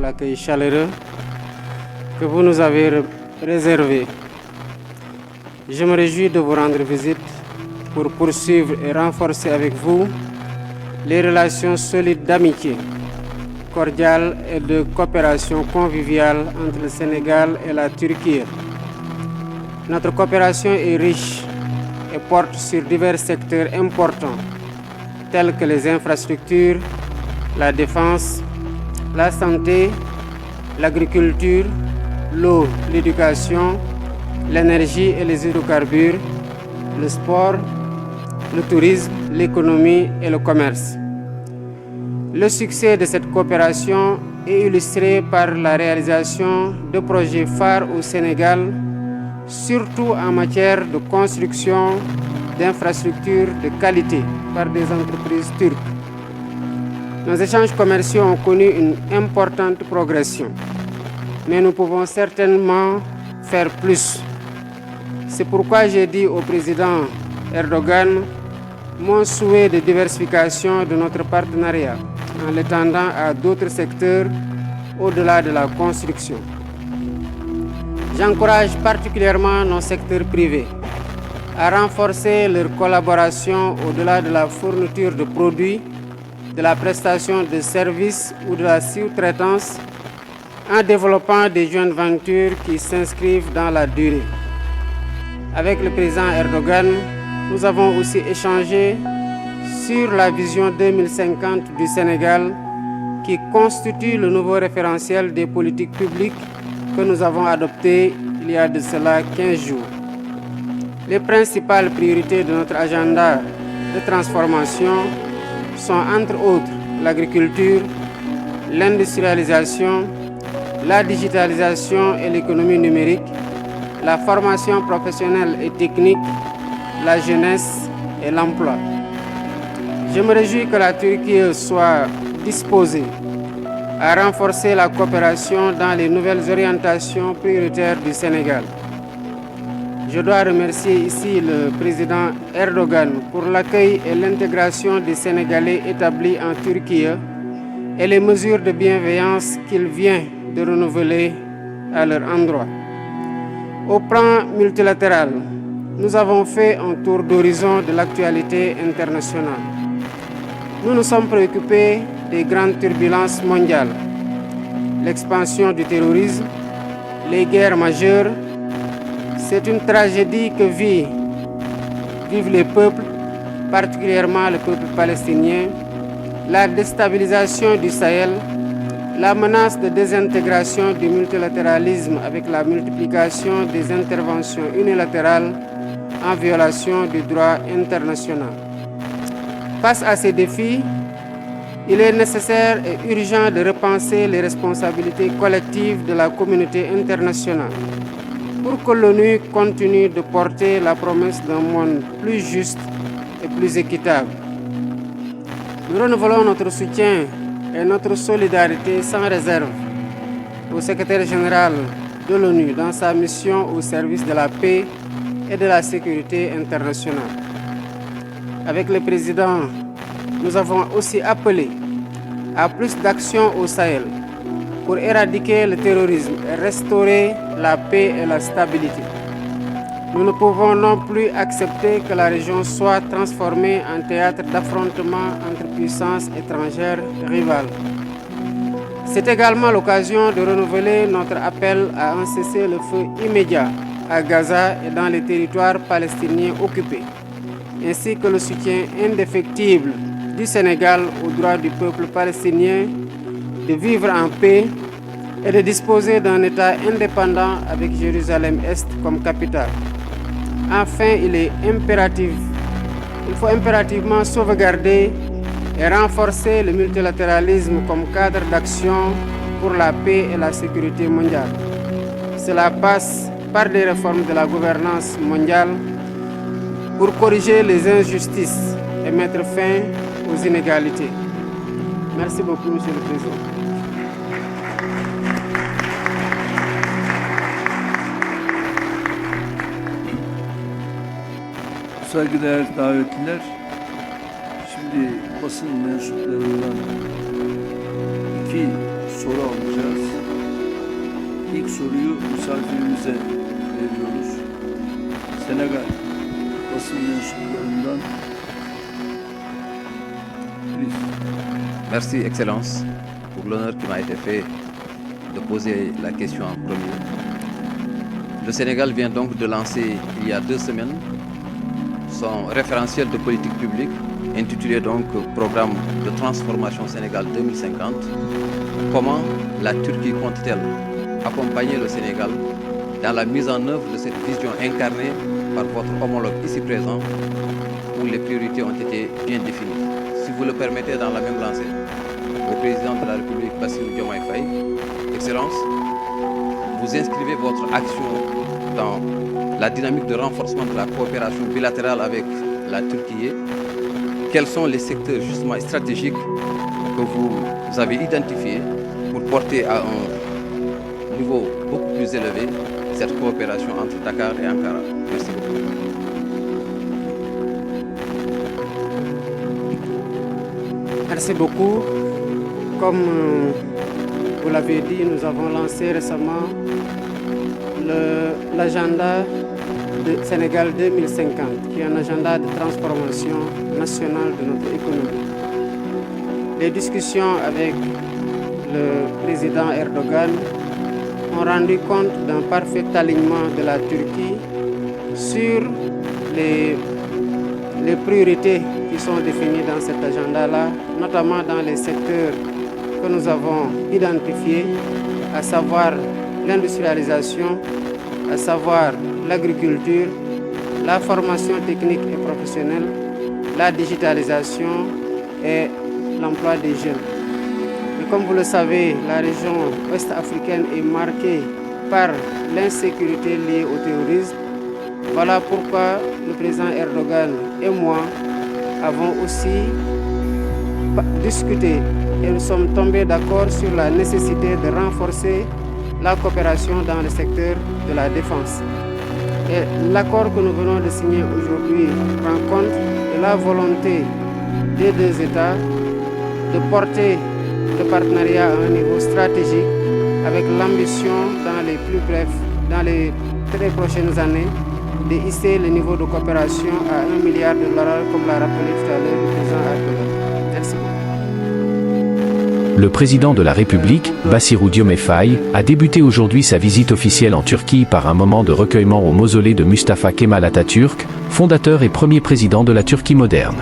l'accueil chaleureux que vous nous avez réservé. Je me réjouis de vous rendre visite pour poursuivre et renforcer avec vous les relations solides d'amitié, cordiales et de coopération conviviale entre le Sénégal et la Turquie. Notre coopération est riche et porte sur divers secteurs importants tels que les infrastructures, la défense, la santé, l'agriculture, l'eau, l'éducation, l'énergie et les hydrocarbures, le sport, le tourisme, l'économie et le commerce. Le succès de cette coopération est illustré par la réalisation de projets phares au Sénégal, surtout en matière de construction d'infrastructures de qualité par des entreprises turques. Nos échanges commerciaux ont connu une importante progression, mais nous pouvons certainement faire plus. C'est pourquoi j'ai dit au président Erdogan mon souhait de diversification de notre partenariat en l'étendant à d'autres secteurs au-delà de la construction. J'encourage particulièrement nos secteurs privés à renforcer leur collaboration au-delà de la fourniture de produits, de la prestation de services ou de la sous-traitance en développant des joint ventures qui s'inscrivent dans la durée. Avec le président Erdogan, nous avons aussi échangé sur la vision 2050 du Sénégal qui constitue le nouveau référentiel des politiques publiques que nous avons adopté il y a de cela 15 jours. Les principales priorités de notre agenda de transformation sont entre autres l'agriculture, l'industrialisation, la digitalisation et l'économie numérique, la formation professionnelle et technique, la jeunesse et l'emploi. Je me réjouis que la Turquie soit disposée à renforcer la coopération dans les nouvelles orientations prioritaires du Sénégal. Je dois remercier ici le président Erdogan pour l'accueil et l'intégration des Sénégalais établis en Turquie et les mesures de bienveillance qu'il vient de renouveler à leur endroit. Au plan multilatéral, nous avons fait un tour d'horizon de l'actualité internationale. Nous nous sommes préoccupés des grandes turbulences mondiales, l'expansion du terrorisme, les guerres majeures. C'est une tragédie que vivent les peuples, particulièrement le peuple palestinien, la déstabilisation du Sahel, la menace de désintégration du multilatéralisme avec la multiplication des interventions unilatérales en violation du droit international. Face à ces défis, il est nécessaire et urgent de repenser les responsabilités collectives de la communauté internationale pour que l'ONU continue de porter la promesse d'un monde plus juste et plus équitable. Nous renouvelons notre soutien et notre solidarité sans réserve au secrétaire général de l'ONU dans sa mission au service de la paix et de la sécurité internationale. Avec le président, nous avons aussi appelé à plus d'actions au Sahel pour éradiquer le terrorisme et restaurer la paix et la stabilité. Nous ne pouvons non plus accepter que la région soit transformée en théâtre d'affrontements entre puissances étrangères rivales. C'est également l'occasion de renouveler notre appel à un cessez-le-feu immédiat à Gaza et dans les territoires palestiniens occupés, ainsi que le soutien indéfectible du Sénégal au droit du peuple palestinien de vivre en paix et de disposer d'un État indépendant avec Jérusalem-Est comme capitale. Enfin, il faut impérativement sauvegarder et renforcer le multilatéralisme comme cadre d'action pour la paix et la sécurité mondiale. Cela passe par des réformes de la gouvernance mondiale pour corriger les injustices et mettre fin aux inégalités. Merci beaucoup, Monsieur le Président. Saygıdeğer davetliler, şimdi basın mensuplarından 2 soru alacağız. ilk soruyu misafirimize veriyoruz. Senegal basın mensuplarından Chris. Merci, Excellence, pour l'honneur qui m'a été fait de poser la question en premier. Le Sénégal vient donc de lancer, il y a 2 semaines, son référentiel de politique publique, intitulé donc Programme de transformation Sénégal 2050. Comment la Turquie compte-t-elle accompagner le Sénégal dans la mise en œuvre de cette vision incarnée par votre homologue ici présent, où les priorités ont été bien définies? Si vous le permettez, dans la même lancée, au président de la République, Bassirou Diomaye Faye, Excellence, vous inscrivez votre action dans la dynamique de renforcement de la coopération bilatérale avec la Turquie. Quels sont les secteurs justement stratégiques que vous avez identifiés pour porter à un niveau beaucoup plus élevé cette coopération entre Dakar et Ankara? Merci beaucoup. Merci beaucoup. Comme vous l'avez dit, nous avons lancé récemment l'agenda de Sénégal 2050, qui est un agenda de transformation nationale de notre économie. Les discussions avec le président Erdogan ont rendu compte d'un parfait alignement de la Turquie sur les priorités qui sont définies dans cet agenda-là, notamment dans les secteurs que nous avons identifiés, à savoir l'industrialisation, à savoir l'agriculture, la formation technique et professionnelle, la digitalisation et l'emploi des jeunes. Et comme vous le savez, la région ouest-africaine est marquée par l'insécurité liée au terrorisme. Voilà pourquoi le président Erdogan et moi avons aussi discuté et nous sommes tombés d'accord sur la nécessité de renforcer la coopération dans le secteur de la défense. Et l'accord que nous venons de signer aujourd'hui rend compte de la volonté des 2 États de porter le partenariat à un niveau stratégique avec l'ambition dans les très prochaines années de hisser le niveau de coopération à $1 milliard, comme l'a rappelé tout à l'heure le président Erdogan. Merci beaucoup. Le président de la République, Bassirou Diomaye Faye, a débuté aujourd'hui sa visite officielle en Turquie par un moment de recueillement au mausolée de Mustafa Kemal Atatürk, fondateur et premier président de la Turquie moderne.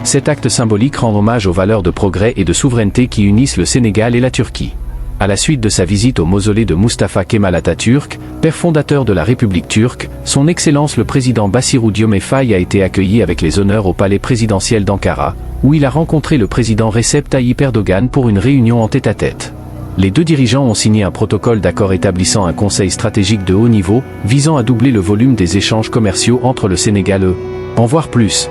Cet acte symbolique rend hommage aux valeurs de progrès et de souveraineté qui unissent le Sénégal et la Turquie. À la suite de sa visite au mausolée de Mustafa Kemal Atatürk, père fondateur de la République turque, son Excellence le président Bassirou Diomaye Faye a été accueilli avec les honneurs au palais présidentiel d'Ankara, où il a rencontré le président Recep Tayyip Erdogan pour une réunion en tête-à-tête. Les 2 dirigeants ont signé un protocole d'accord établissant un conseil stratégique de haut niveau, visant à doubler le volume des échanges commerciaux entre le Sénégal et, en voir plus,